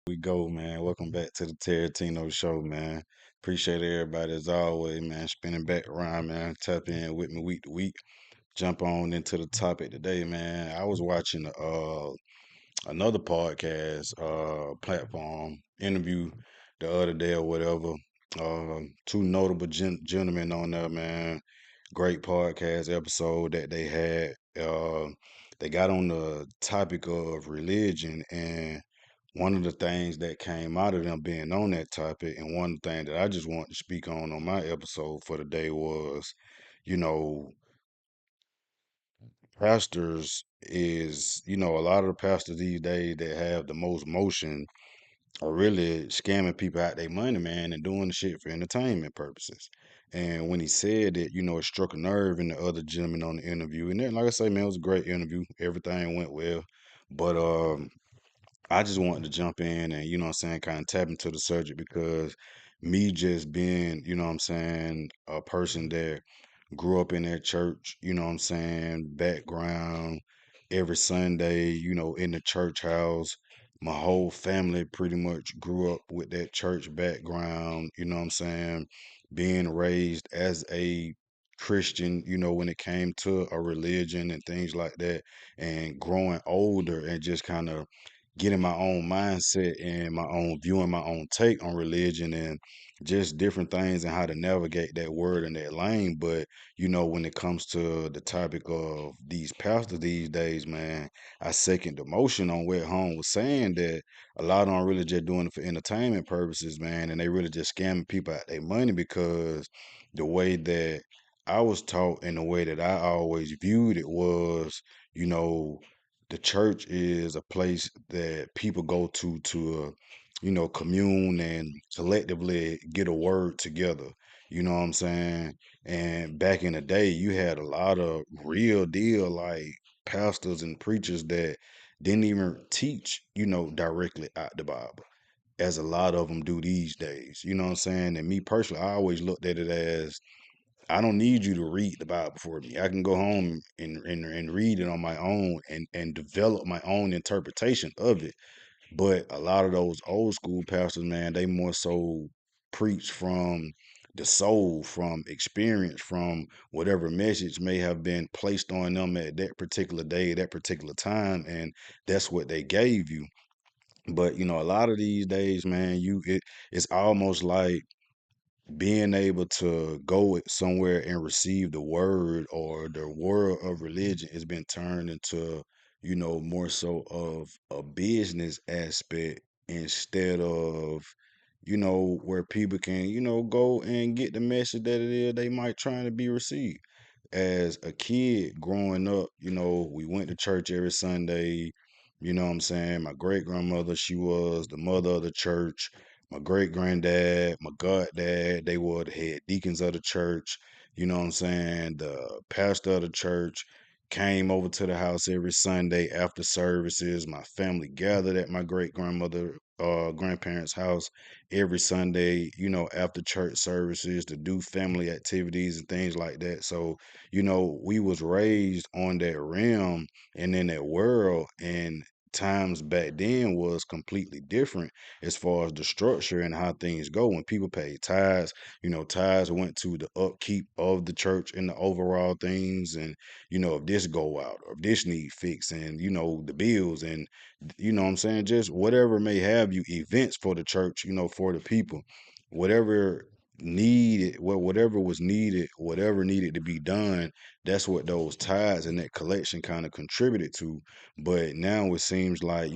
We go, man. Welcome back to the Tarantino Show, man. Appreciate everybody as always, man. Spinning back around, man. Tap in with me week to week. Jump on into the topic today, man. I was watching another podcast platform interview the other day or whatever. Two notable gentlemen on there, man. Great podcast episode that they had. They got on the topic of religion, and one of the things that came out of them being on that topic, and one thing that I just wanted to speak on my episode for the day was, you know, pastors is, a lot of the pastors these days that have the most motion are really scamming people out their money, man, and doing the shit for entertainment purposes. And when he said it, it struck a nerve in the other gentleman on the interview. And then, like I say, man, it was a great interview. Everything went well. But I just wanted to jump in and, kind of tap into the subject because me just being, a person that grew up in that church, background every Sunday, in the church house. My whole family pretty much grew up with that church background, being raised as a Christian, when it came to a religion and things like that, and growing older and just kind of getting my own mindset and my own view and my own take on religion and just different things and how to navigate that word and that lane. But when it comes to the topic of these pastors these days, man, I second the motion on what Home was saying that a lot of them are really just doing it for entertainment purposes, man, and they really just scamming people out their money because the way that I was taught and the way that I always viewed it was, you know, the church is a place that people go to commune and collectively get a word together. You know what I'm saying? And back in the day, you had a lot of real deal like pastors and preachers that didn't even teach, directly out the Bible, as a lot of them do these days. You know what I'm saying? And me personally, I always looked at it as I don't need you to read the Bible for me. I can go home and read it on my own and develop my own interpretation of it. But a lot of those old school pastors, man, they more so preach from the soul, from experience, from whatever message may have been placed on them at that particular day, that particular time, and that's what they gave you. But a lot of these days, man, it's almost like being able to go somewhere and receive the word or the world of religion has been turned into, more so of a business aspect instead of, where people can, go and get the message that it is they might trying to be received. As a kid growing up, we went to church every Sunday. You know what I'm saying? My great grandmother, she was the mother of the church. My great granddad, my goddad, they were the head deacons of the church. You know what I'm saying? The pastor of the church came over to the house every Sunday after services. My family gathered at my great grandmother, grandparents' house every Sunday, after church services to do family activities and things like that. So, we was raised on that realm and in that world, and times back then was completely different as far as the structure and how things go. When people pay tithes, tithes went to the upkeep of the church and the overall things, and if this go out or if this need fix, and the bills, and what I'm saying, just whatever may have you, events for the church, for the people, whatever whatever was needed, whatever needed to be done, that's what those tithes and that collection kind of contributed to. But now it seems like,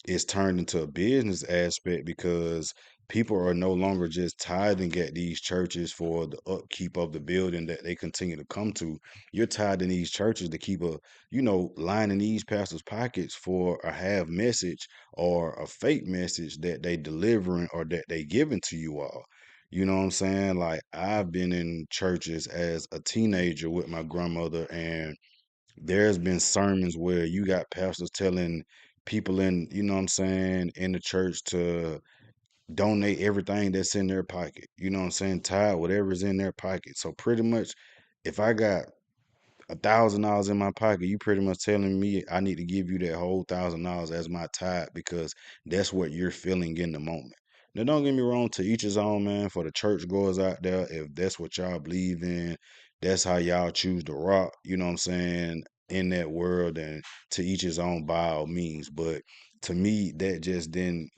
it's turned into a business aspect because people are no longer just tithing at these churches for the upkeep of the building that they continue to come to. You're tithing these churches to keep lining these pastors' pockets for a half message or a fake message that they delivering or that they giving to you all. You know what I'm saying? Like, I've been in churches as a teenager with my grandmother, and there's been sermons where you got pastors telling people in, what I'm saying, in the church to donate everything that's in their pocket. You know what I'm saying? Tithe whatever's in their pocket. So pretty much, if I got $1,000 in my pocket, you pretty much telling me I need to give you that whole $1,000 as my tithe because that's what you're feeling in the moment. Now, don't get me wrong, to each his own, man. For the churchgoers out there, if that's what y'all believe in, that's how y'all choose to rock, you know what I'm saying, in that world, and to each his own by all means. But to me, that just didn't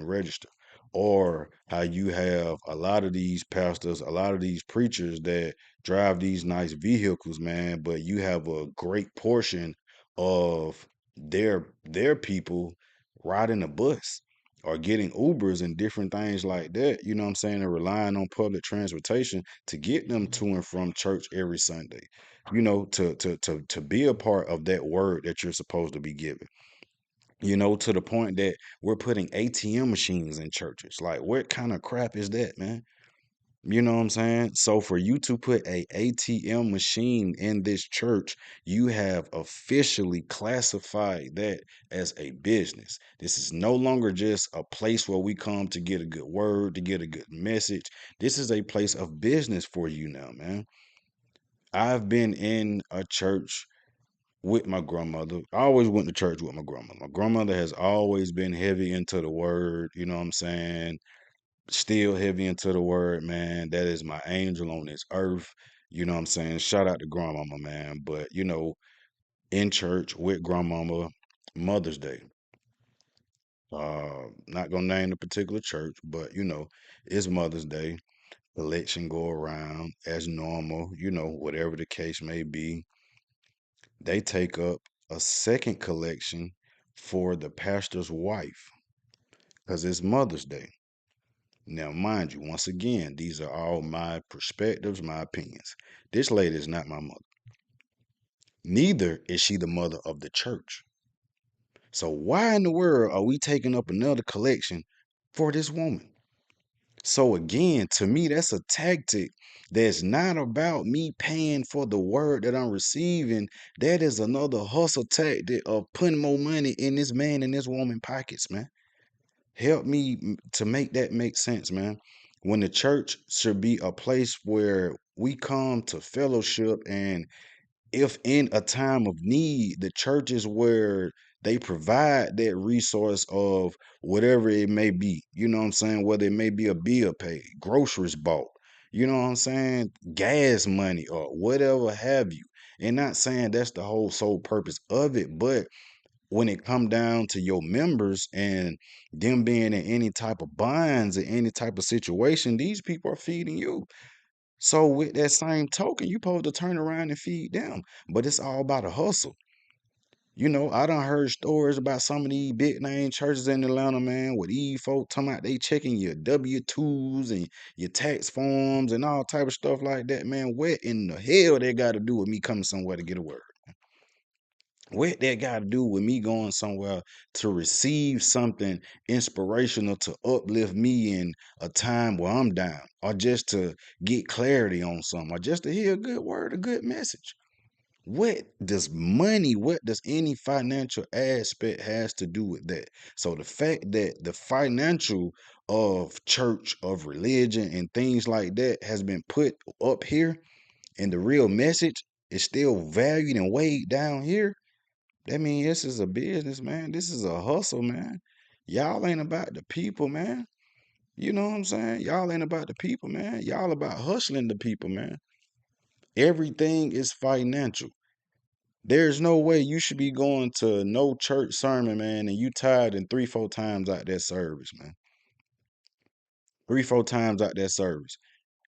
register. Or how you have a lot of these pastors, a lot of these preachers that drive these nice vehicles, man, but you have a great portion of their people riding a bus or getting Ubers and different things like that. You know what I'm saying? And relying on public transportation to get them to and from church every Sunday. You know, to be a part of that word that you're supposed to be giving. You know, to the point that we're putting ATM machines in churches. Like, what kind of crap is that, man? You know what I'm saying? So for you to put a ATM machine in this church, you have officially classified that as a business. This is no longer just a place where we come to get a good word, to get a good message. This is a place of business for you now, man. I've been in a church with my grandmother. I always went to church with my grandmother. My grandmother has always been heavy into the word, you know what I'm saying? Still heavy into the word, man. That is my angel on this earth. You know what I'm saying? Shout out to grandmama, man. But in church with grandmama, Mother's Day. Not gonna name the particular church, but it's Mother's Day. Election go around as normal, whatever the case may be. They take up a second collection for the pastor's wife because it's Mother's Day. Now, mind you, once again, these are all my perspectives, my opinions. This lady is not my mother. Neither is she the mother of the church. So, why in the world are we taking up another collection for this woman? So, again, to me, that's a tactic that's not about me paying for the word that I'm receiving. That is another hustle tactic of putting more money in this man and this woman pockets, man. Help me to make that make sense, man. When the church should be a place where we come to fellowship, and if in a time of need, the church is where they provide that resource of whatever it may be. You know what I'm saying? Whether it may be a bill paid, groceries bought, you know what I'm saying? Gas money or whatever have you. And not saying that's the whole sole purpose of it, but when it come down to your members and them being in any type of bonds or any type of situation, these people are feeding you. So with that same token, you supposed to turn around and feed them. But it's all about a hustle. I done heard stories about some of these big name churches in Atlanta, man, with these folk talking about they checking your W-2s and your tax forms and all type of stuff like that, man. What in the hell they got to do with me coming somewhere to get a word? What that got to do with me going somewhere to receive something inspirational to uplift me in a time where I'm down, or just to get clarity on something, or just to hear a good word, a good message? What does any financial aspect has to do with that? So the fact that the financial of church, of religion, and things like that has been put up here, and the real message is still valued and weighed down here, that mean this is a business, man. This is a hustle, man. Y'all ain't about the people, man. You know what I'm saying? Y'all ain't about the people, man. Y'all about hustling the people, man. Everything is financial. There's no way you should be going to no church sermon, man, and you tired and 3, 4 times out that service, man. 3, 4 times out that service.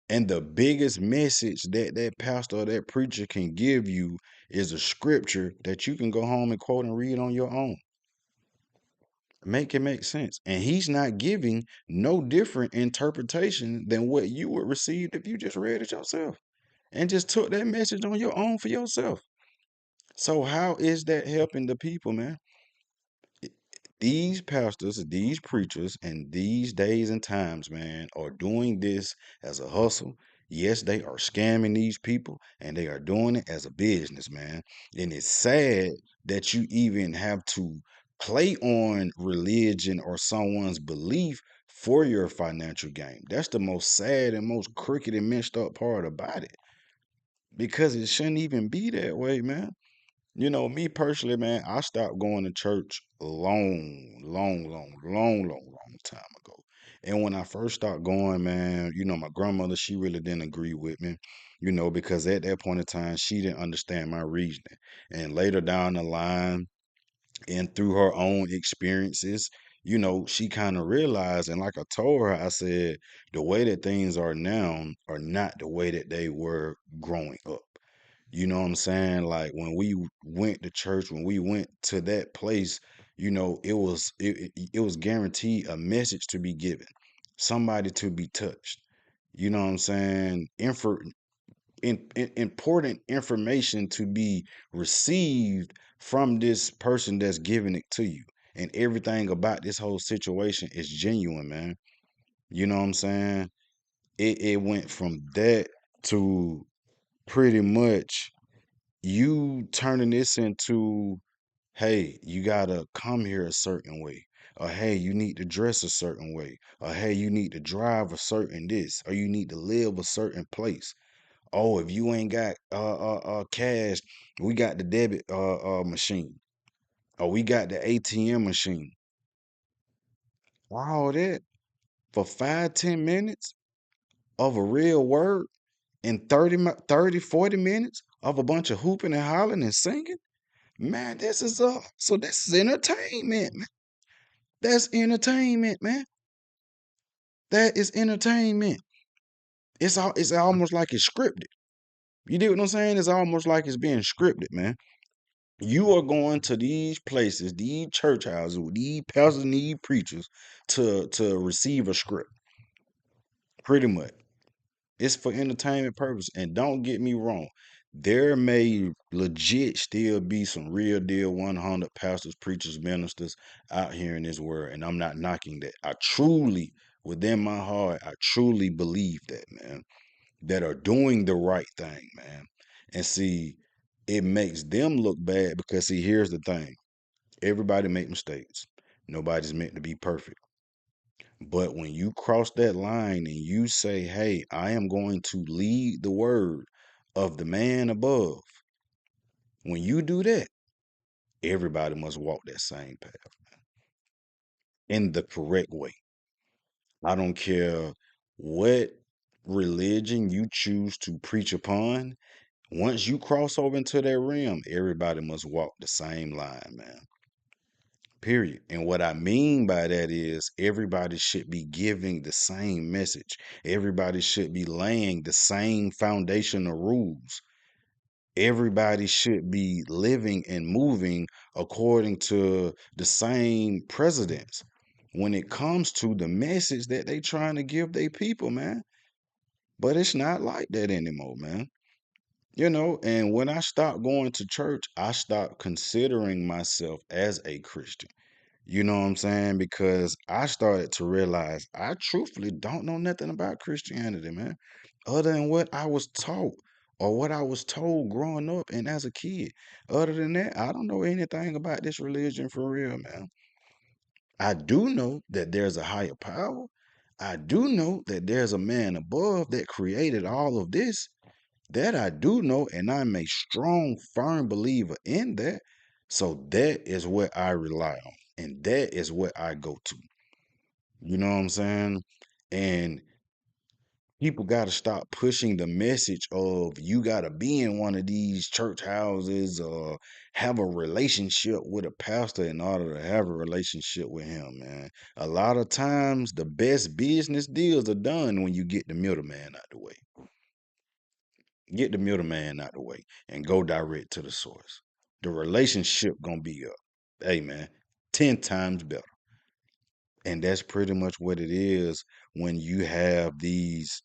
And the biggest message that that pastor or that preacher can give you is a scripture that you can go home and quote and read on your own. Make it make sense. And he's not giving no different interpretation than what you would receive if you just read it yourself and just took that message on your own for yourself. So how is that helping the people, man? These pastors, these preachers, and these days and times, man, are doing this as a hustle. Yes, they are scamming these people, and they are doing it as a business, man. And it's sad that you even have to play on religion or someone's belief for your financial gain. That's the most sad and most crooked and messed up part about it. because it shouldn't even be that way, man. Me personally, man, I stopped going to church long time ago. And when I first started going, man, my grandmother, she really didn't agree with me, because at that point in time, she didn't understand my reasoning. And later down the line, and through her own experiences, she kind of realized, and like I told her, I said, the way that things are now are not the way that they were growing up. You know what I'm saying? Like when we went to church, when we went to that place, it was guaranteed a message to be given, somebody to be touched. You know what I'm saying? Important information to be received from this person that's giving it to you. And everything about this whole situation is genuine, man. You know what I'm saying? It went from that to pretty much you turning this into, hey, you gotta come here a certain way, or hey, you need to dress a certain way, or hey, you need to drive a certain this, or you need to live a certain place. Oh, if you ain't got cash, we got the debit machine, or we got the ATM machine. All that for 5, 10 minutes of a real word, and 40 minutes of a bunch of hooping and hollering and singing. Man, this is entertainment, man. That's entertainment, man. That is entertainment. It's almost like it's scripted. You do what I'm saying? It's almost like it's being scripted, man. You are going to these places, these church houses, with these pastors and these preachers to receive a script. Pretty much. It's for entertainment purpose. And don't get me wrong, there may legit still be some real deal 100 pastors, preachers, ministers out here in this world. And I'm not knocking that. I truly, within my heart, I truly believe that, man, that are doing the right thing, man. And see, it makes them look bad because, see, here's the thing. Everybody make mistakes. Nobody's meant to be perfect. But when you cross that line and you say, hey, I am going to lead the word of the man above, when you do that, everybody must walk that same path in the correct way. I don't care what religion you choose to preach upon. Once you cross over into that realm, everybody must walk the same line, man. Period. And what I mean by that is everybody should be giving the same message. Everybody should be laying the same foundational rules. Everybody should be living and moving according to the same precedents when it comes to the message that they trying to give their people, man. But it's not like that anymore, man. And when I stopped going to church, I stopped considering myself as a Christian. You know what I'm saying? Because I started to realize I truthfully don't know nothing about Christianity, man, other than what I was taught or what I was told growing up and as a kid. Other than that, I don't know anything about this religion for real, man. I do know that there's a higher power. I do know that there's a man above that created all of this. That I do know, and I'm a strong, firm believer in that. So that is what I rely on, and that is what I go to. You know what I'm saying? And people got to stop pushing the message of you got to be in one of these church houses or have a relationship with a pastor in order to have a relationship with him, man. A lot of times, the best business deals are done when you get the middleman out the way. Get the middleman out the way and go direct to the source. The relationship gonna be up. Hey man, 10 times better. And that's pretty much what it is when you have these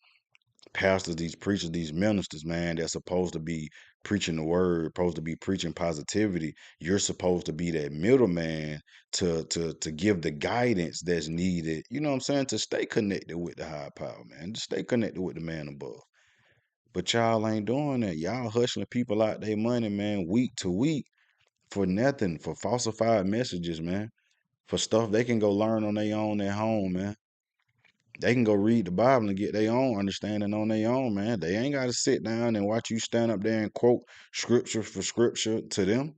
pastors, these preachers, these ministers, man, that's supposed to be preaching the word, supposed to be preaching positivity. You're supposed to be that middleman to give the guidance that's needed. You know what I'm saying? To stay connected with the high power, man. To stay connected with the man above. But y'all ain't doing that. Y'all hustling people out their money, man, week to week for nothing, for falsified messages, man, for stuff they can go learn on their own at home, man. They can go read the Bible and get their own understanding on their own, man. They ain't got to sit down and watch you stand up there and quote scripture for scripture to them.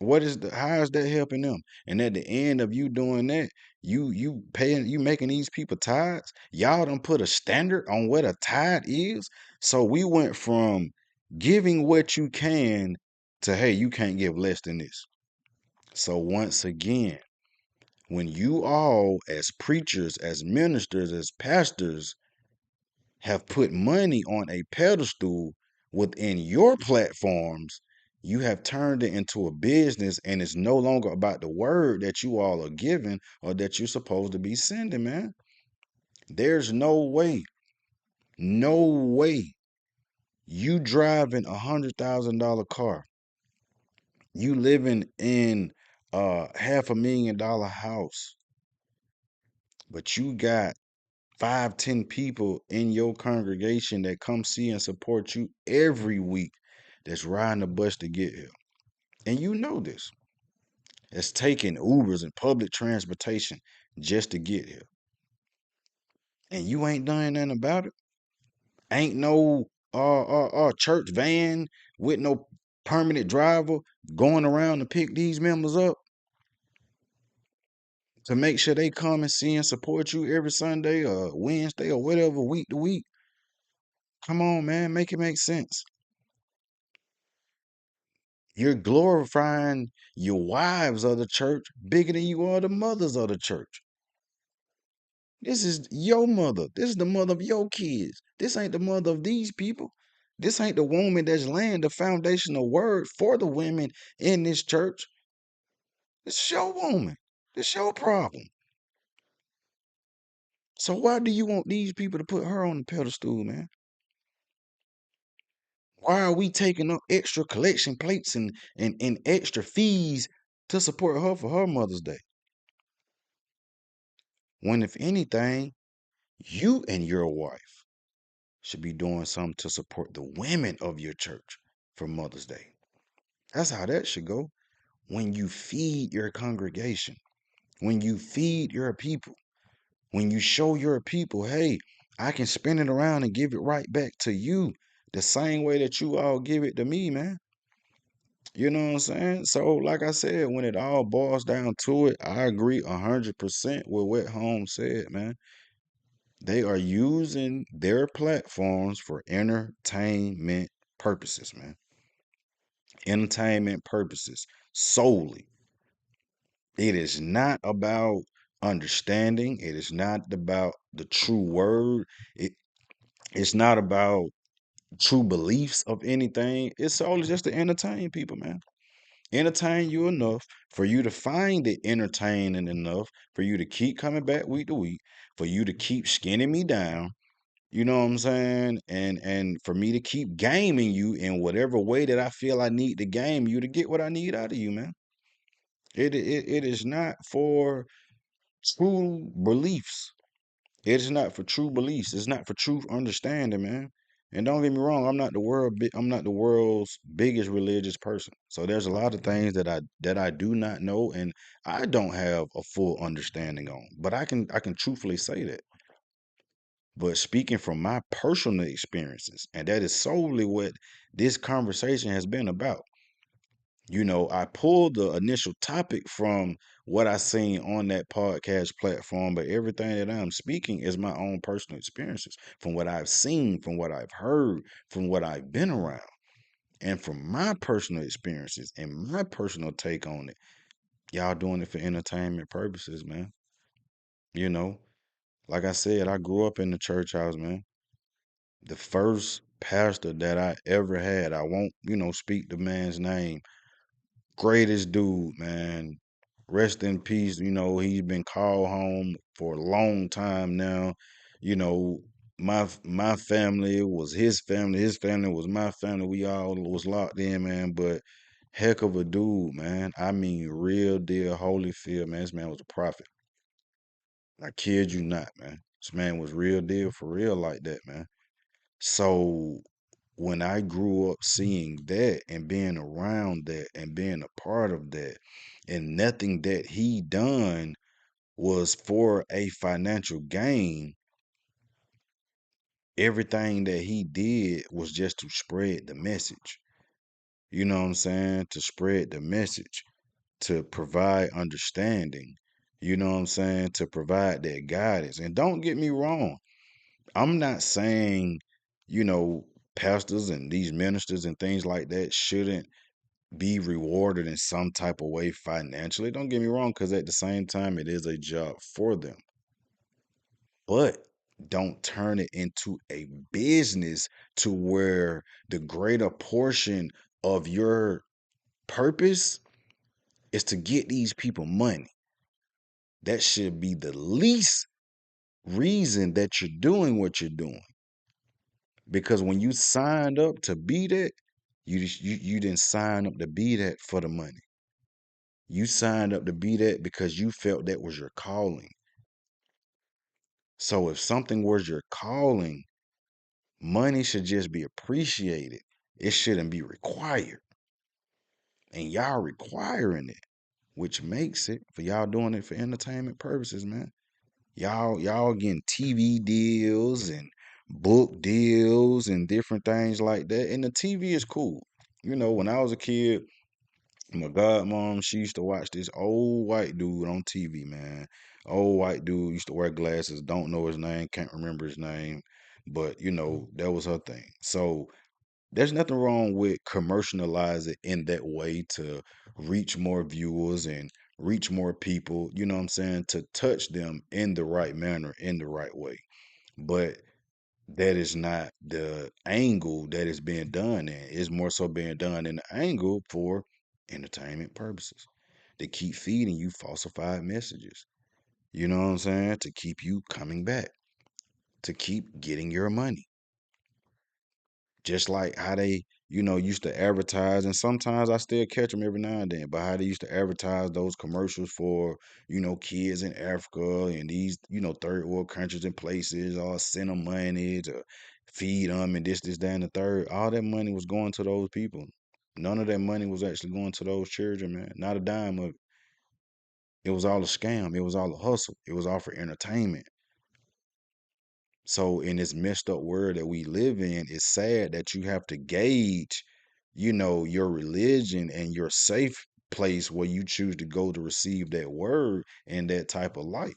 How is that helping them? And at the end of you doing that, you making these people tithes. Y'all done put a standard on what a tithe is. So we went from giving what you can to, hey, you can't give less than this. So once again, when you all as preachers, as ministers, as pastors have put money on a pedestal within your platforms, you have turned it into a business, and it's no longer about the word that you all are giving or that you're supposed to be sending, man. There's no way you driving $100,000 car, you living in a $500,000 house, but you got 5, 10 people in your congregation that come see and support you every week that's riding the bus to get here. And you know this. It's taking Ubers and public transportation just to get here. And you ain't done nothing about it. Ain't no church van with no permanent driver going around to pick these members up to make sure they come and see and support you every Sunday or Wednesday or whatever, week to week. Come on, man, make it make sense. You're glorifying your wives of the church bigger than you are the mothers of the church. This is your mother. This is the mother of your kids. This ain't the mother of these people. This ain't the woman that's laying the foundational word for the women in this church. This is your woman. This your problem. So why do you want these people to put her on the pedestal, man? Why are we taking up extra collection plates and extra fees to support her for her Mother's Day? When if anything, you and your wife should be doing something to support the women of your church for Mother's Day. That's how that should go. When you feed your congregation, when you feed your people, when you show your people, hey, I can spin it around and give it right back to you the same way that you all give it to me, man. You know what I'm saying? So, like I said, when it all boils down to it, I agree 100% with what Holmes said, man. They are using their platforms for entertainment purposes, man. Entertainment purposes solely. It is not about understanding. It is not about the true word. It's not about true beliefs of anything. It's solely just to entertain people, man. Entertain you enough for you to find it entertaining enough for you to keep coming back week to week, for you to keep skinning me down. You know what I'm saying? And for me to keep gaming you in whatever way that I feel I need to game you to get what I need out of you, man. It is not for true beliefs. It is not for true beliefs. It's not for true understanding, man. And don't get me wrong, I'm not the world's biggest religious person. So there's a lot of things that I do not know and I don't have a full understanding on. But I can truthfully say that. But speaking from my personal experiences, and that is solely what this conversation has been about. I pulled the initial topic from what I seen on that podcast platform, but everything that I'm speaking is my own personal experiences from what I've seen, from what I've heard, from what I've been around, and from my personal experiences and my personal take on it. Y'all doing it for entertainment purposes, man. You know, like I said, I grew up in the church house, man. The first pastor that I ever had, I won't, speak the man's name. Greatest dude, man. Rest in peace. He's been called home for a long time now. You know, my family was his family was my family. We all was locked in, man. But heck of a dude, man. I mean, real deal Holyfield, man. This man was a prophet. I kid you not, man. This man was real deal for real like that, man. So when I grew up seeing that and being around that and being a part of that, and nothing that he done was for a financial gain, everything that he did was just to spread the message. You know what I'm saying? To spread the message, to provide understanding. You know what I'm saying? To provide that guidance. And don't get me wrong, I'm not saying, you know, pastors and these ministers and things like that shouldn't be rewarded in some type of way financially. Don't get me wrong, because at the same time, it is a job for them. But don't turn it into a business to where the greater portion of your purpose is to get these people money. That should be the least reason that you're doing what you're doing. Because when you signed up to be that, you didn't sign up to be that for the money. You signed up to be that because you felt that was your calling. So if something was your calling, money should just be appreciated. It shouldn't be required. And y'all requiring it, which makes it for y'all doing it for entertainment purposes, man. Y'all getting TV deals and book deals and different things like that. And the TV is cool. You know, when I was a kid, my godmom, she used to watch this old white dude on TV, man. Old white dude used to wear glasses, don't know his name, can't remember his name, but you know, that was her thing. So there's nothing wrong with commercialize it in that way to reach more viewers and reach more people, you know what I'm saying, to touch them in the right manner, in the right way. But that is not the angle that is being done in. It's more so being done in the angle for entertainment purposes. To keep feeding you falsified messages. You know what I'm saying? To keep you coming back. To keep getting your money. Just like how they, you know, used to advertise, and sometimes I still catch them every now and then, but how they used to advertise those commercials for, you know, kids in Africa and these, you know, third world countries and places, all send them money to feed them and this, that, and the third. All that money was going to those people. None of that money was actually going to those children, man. Not a dime of it. It was all a scam. It was all a hustle. It was all for entertainment. So in this messed up world that we live in, it's sad that you have to gauge, you know, your religion and your safe place where you choose to go to receive that word in that type of light.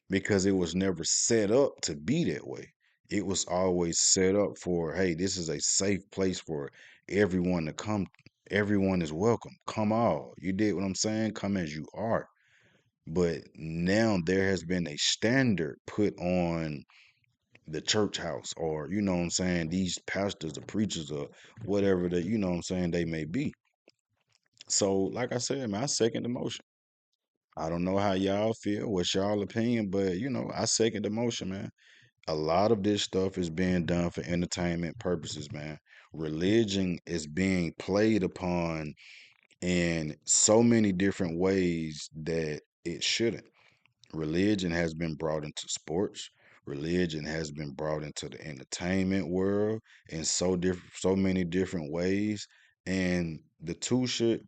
Because it was never set up to be that way. It was always set up for, hey, this is a safe place for everyone to come. Everyone is welcome. Come all. You did what I'm saying? Come as you are. But now there has been a standard put on the church house, or you know what I'm saying, these pastors or preachers or whatever that, you know what I'm saying, they may be. So like I said, man, I second the motion. I don't know how y'all feel, what's y'all opinion, but you know, I second the motion, man. A lot of this stuff is being done for entertainment purposes, man. Religion is being played upon in so many different ways that it shouldn't. Religion has been brought into sports. Religion has been brought into the entertainment world in so many different ways. And the two should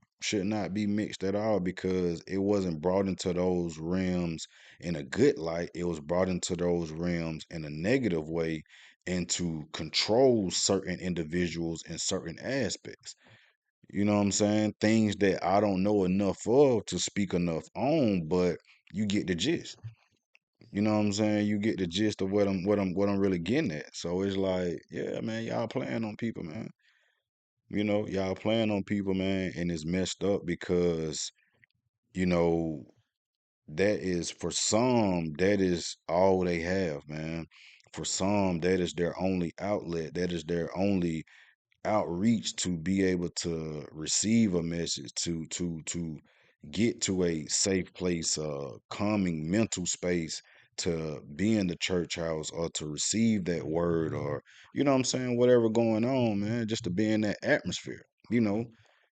not be mixed at all, because it wasn't brought into those realms in a good light. It was brought into those realms in a negative way, and to control certain individuals in certain aspects. You know what I'm saying? Things that I don't know enough of to speak enough on, but you get the gist. You know what I'm saying? You get the gist of what I'm really getting at. So it's like, yeah, man, y'all playing on people, man. You know, y'all playing on people, man, and it's messed up because, you know, that is for some, that is all they have, man. For some, that is their only outlet. That is their only outreach to be able to receive a message, to get to a safe place, calming mental space, to be in the church house or to receive that word, or you know what I'm saying, whatever going on, man, just to be in that atmosphere, you know,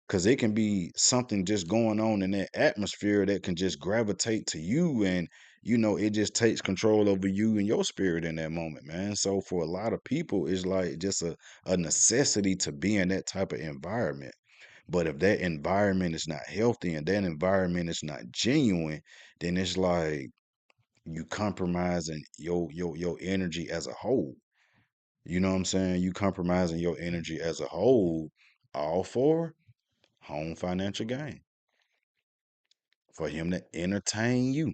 because it can be something just going on in that atmosphere that can just gravitate to you, and you know, it just takes control over you and your spirit in that moment, man. So for a lot of people, it's like just a necessity to be in that type of environment. But if that environment is not healthy and that environment is not genuine, then it's like you compromising your energy as a whole. You know what I'm saying? You compromising your energy as a whole, all for home financial gain, for him to entertain you.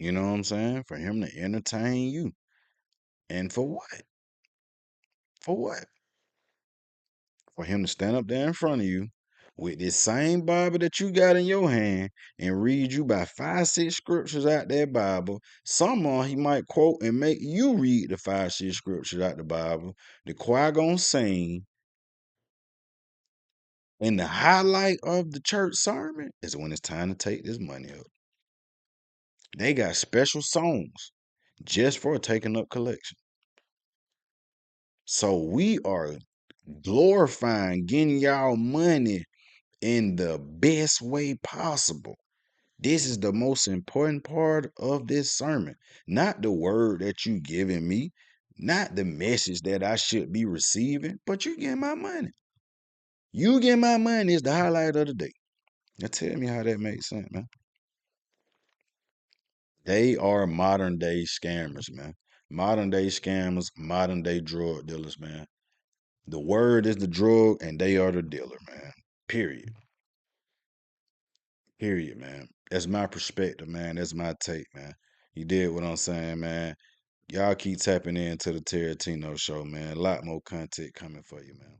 You know what I'm saying? For him to entertain you. And for what? For what? For him to stand up there in front of you with this same Bible that you got in your hand and read you by 5, 6 scriptures out that Bible. Some he might quote and make you read the 5, 6 scriptures out the Bible. The choir gonna sing. And the highlight of the church sermon is when it's time to take this money up. They got special songs just for taking up collection. So we are glorifying getting y'all money in the best way possible. This is the most important part of this sermon. Not the word that you giving me, not the message that I should be receiving, but you get my money. You get my money is the highlight of the day. Now tell me how that makes sense, man. They are modern day scammers, man. Modern day scammers, modern day drug dealers, man. The word is the drug and they are the dealer, man. Period. Period, man. That's my perspective, man. That's my take, man. You did what I'm saying, man. Y'all keep tapping into the Tarantino show, man. A lot more content coming for you, man.